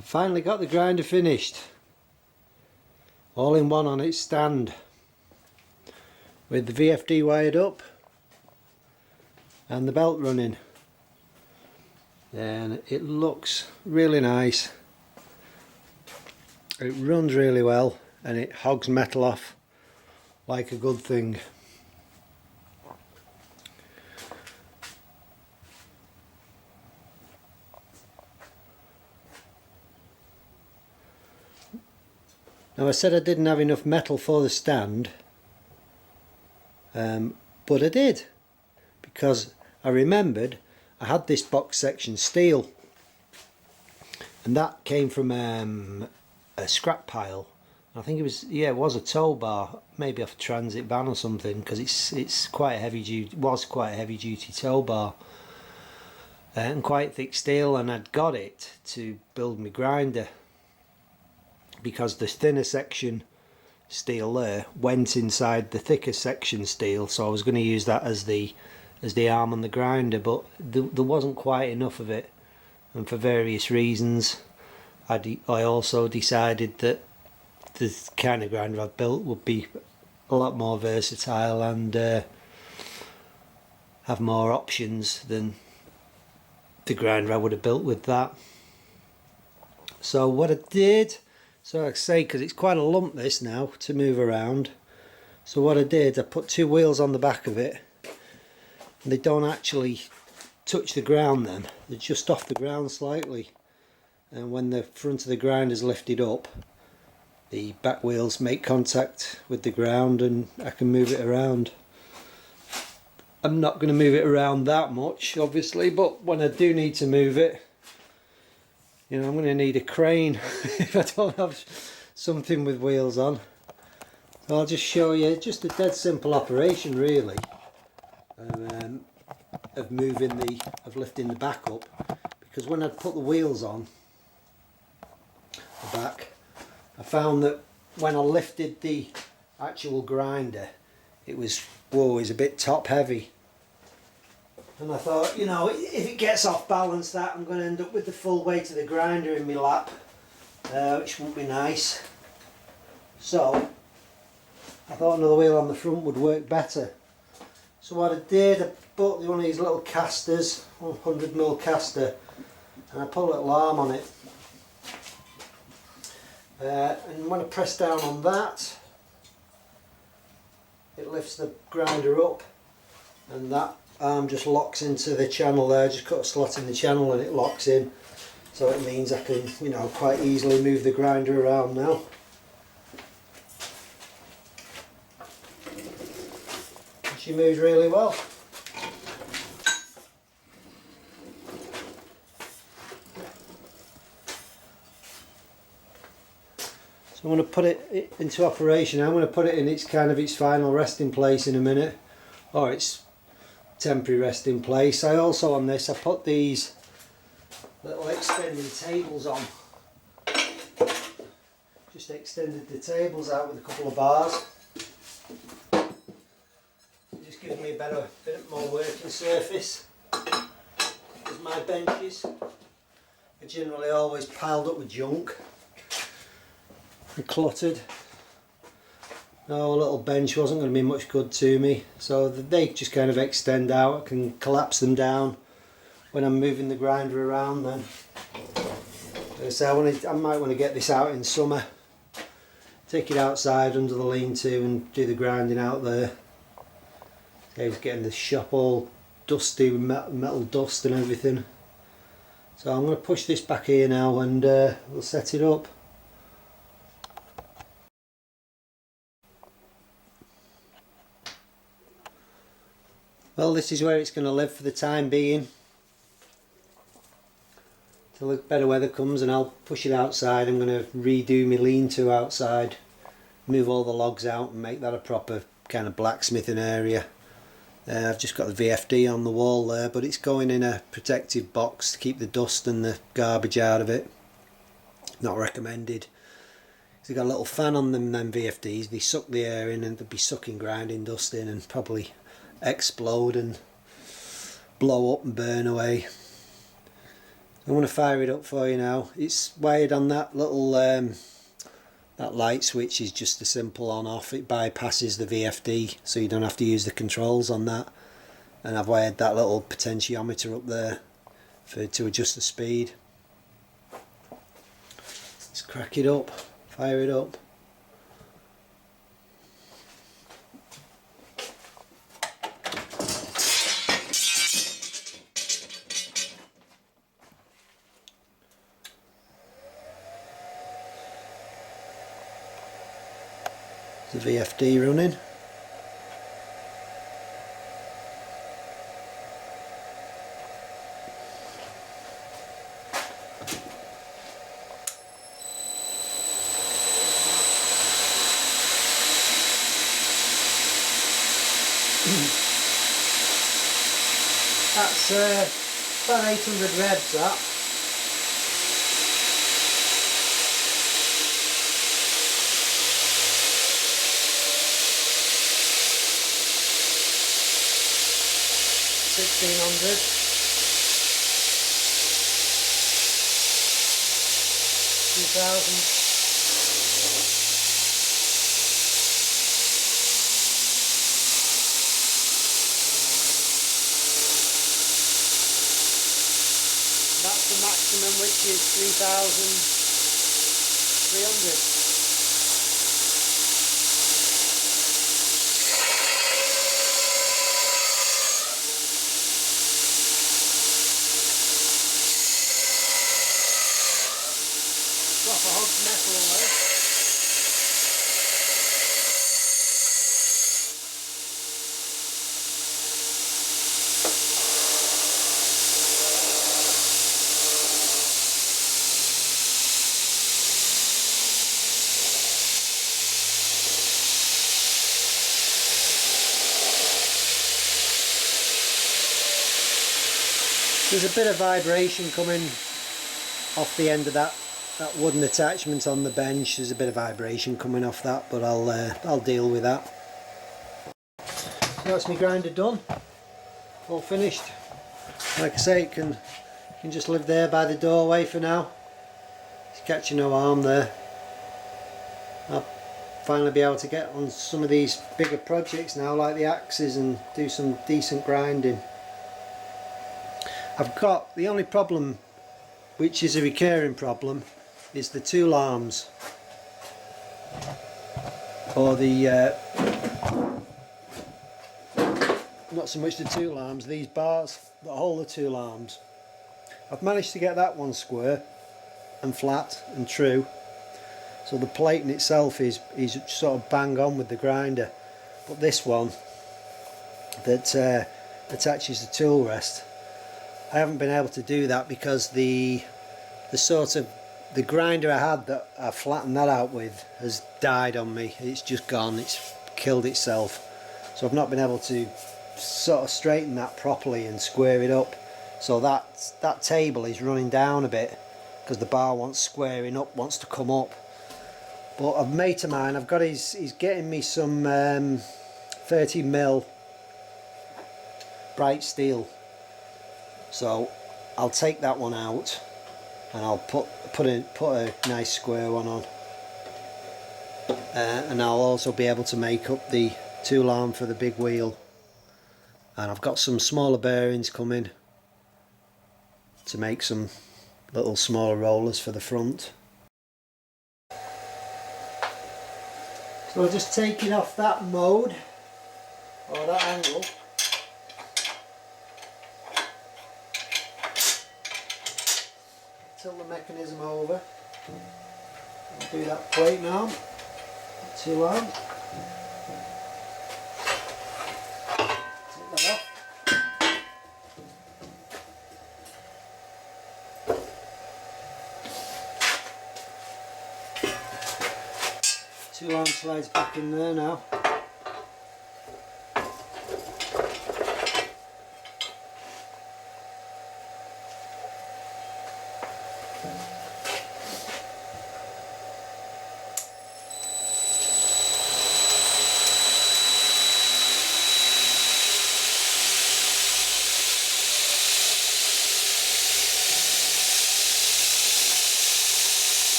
I finally got the grinder finished, all in one on its stand, with the VFD wired up and the belt running, and it looks really nice. It runs really well and it hogs metal off like a good thing. Now I said I didn't have enough metal for the stand, but I did, because I remembered I had this box section steel, and that came from a scrap pile. I think it was, yeah, it was a tow bar, maybe off a transit van or something, because it's quite a heavy duty, was quite a heavy duty tow bar, and quite thick steel, and I'd got it to build my grinder, because the thinner section steel there went inside the thicker section steel, so I was going to use that as the arm on the grinder, but there wasn't quite enough of it, and for various reasons I also decided that the kind of grinder I've built would be a lot more versatile and have more options than the grinder I would have built with that. So what I did, so like I say, because it's quite a lump this now to move around, so what I did, I put two wheels on the back of it, and they don't actually touch the ground then, they're just off the ground slightly, and when the front of the grinder is lifted up, the back wheels make contact with the ground and I can move it around. I'm not going to move it around that much obviously, but when I do need to move it, you know, I'm going to need a crane if I don't have something with wheels on. So I'll just show you just a dead simple operation really of lifting the back up, because when I put the wheels on the back, I found that when I lifted the actual grinder, it was a bit top heavy, and I thought, you know, if it gets off balance, that I'm going to end up with the full weight of the grinder in my lap, which wouldn't be nice. So I thought another wheel on the front would work better. So what I did, I bought one of these little casters, 100mm caster, and I put a little arm on it. And when I press down on that, it lifts the grinder up, and that arm just locks into the channel there. Just cut a slot in the channel and it locks in, so it means I can, you know, quite easily move the grinder around now. And she moves really well. So I'm going to put it into operation. I'm going to put it in its final resting place in a minute, or its temporary resting place. I also, on this, I put these little extending tables on. Just extended the tables out with a couple of bars. It just gives me a bit more working surface, because my benches are generally always piled up with junk and cluttered. No, a little bench wasn't going to be much good to me, so they just kind of extend out. I can collapse them down when I'm moving the grinder around then. So I might want to get this out in summer, take it outside under the lean-to and do the grinding out there. I was getting the shop all dusty with metal dust and everything. So I'm going to push this back here now and we'll set it up. Well, this is where it's going to live for the time being, till better weather comes, and I'll push it outside. I'm going to redo my lean-to outside, move all the logs out and make that a proper kind of blacksmithing area. I've just got the VFD on the wall there, but it's going in a protective box to keep the dust and the garbage out of it. Not recommended. They've got a little fan on them VFDs, they suck the air in and they'll be sucking grinding dust in and probably explode and blow up and burn away. I'm going to fire it up for you now. It's wired on that little that light switch is just a simple on off. It bypasses the VFD, so you don't have to use the controls on that. And I've wired that little potentiometer up there to adjust the speed. Let's crack it up, fire it up. The VFD running. That's about 800 revs that. $1,600. $2,000. That's the maximum, which is 3,300. Proper hog's metal almost. There's a bit of vibration coming off the end of that wooden attachment on the bench. There's a bit of vibration coming off that, but I'll deal with that. So that's my grinder done, all finished. Like I say, it can just live there by the doorway for now. It's catching no harm there. I'll finally be able to get on some of these bigger projects now, like the axes, and do some decent grinding. I've got the only problem, which is a recurring problem, is the tool arms, or the not so much the tool arms, these bars that hold the tool arms. I've managed to get that one square and flat and true, so the plating itself is sort of bang on with the grinder, but this one that attaches the tool rest, I haven't been able to do that because the grinder I had that I flattened that out with has died on me. It's just gone, it's killed itself. So I've not been able to sort of straighten that properly and square it up. So that table is running down a bit because the bar wants squaring up, wants to come up. But a mate of mine, he's getting me some 30mm bright steel. So I'll take that one out and I'll put a nice square one on, and I'll also be able to make up the tool arm for the big wheel. And I've got some smaller bearings coming to make some little smaller rollers for the front. So I'll just take it off that mode, or that angle. Tilt the mechanism over. I'll do that plate now. Not too long. Take that off. Tool arm slides back in there now.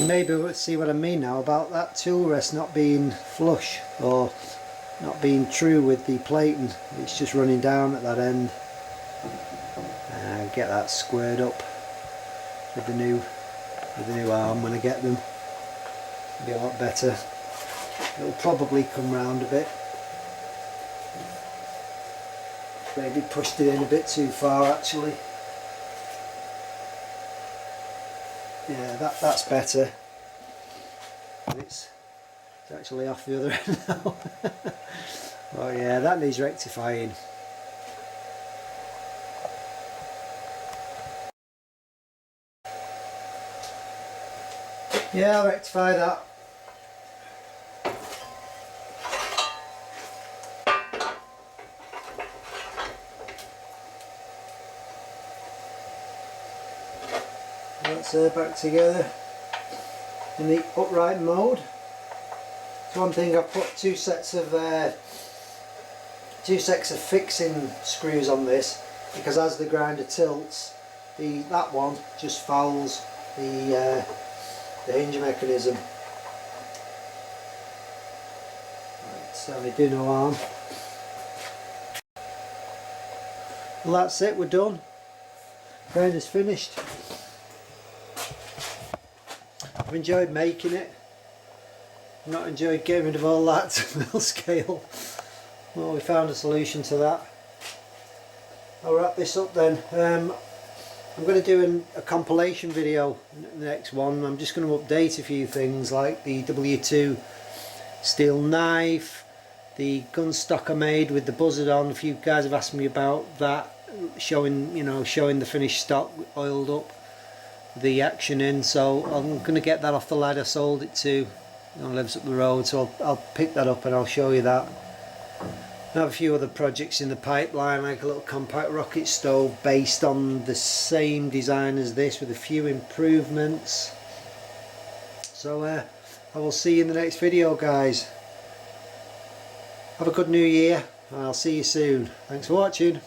can maybe see what I mean now about that tool rest not being flush or not being true with the plating. It's just running down at that end. Get that squared up with the new arm when I get them. It'll be a lot better. It'll probably come round a bit. Maybe pushed it in a bit too far actually. Yeah, that's better. It's actually off the other end now. Oh yeah, that needs rectifying. Yeah, I'll rectify that. That's back together in the upright mode. It's one thing, I've put two sets of fixing screws on this, because as the grinder tilts, that one just fouls the hinge mechanism. Right, so we do no harm. Well, that's it, we're done. Grinder's finished. I've enjoyed making it. I've not enjoyed getting rid of all that mill scale. Well, we found a solution to that. I'll wrap this up then. I'm going to do a compilation video in the next one. I'm just going to update a few things like the W2 steel knife, the gun stock I made with the buzzard on. A few guys have asked me about that, showing the finished stock oiled up, the action in. So I'm going to get that off the lad I sold it to. Lives up the road, so I'll pick that up and I'll show you that. I have a few other projects in the pipeline, like a little compact rocket stove based on the same design as this with a few improvements. So I will see you in the next video, guys. Have a good new year and I'll see you soon. Thanks for watching.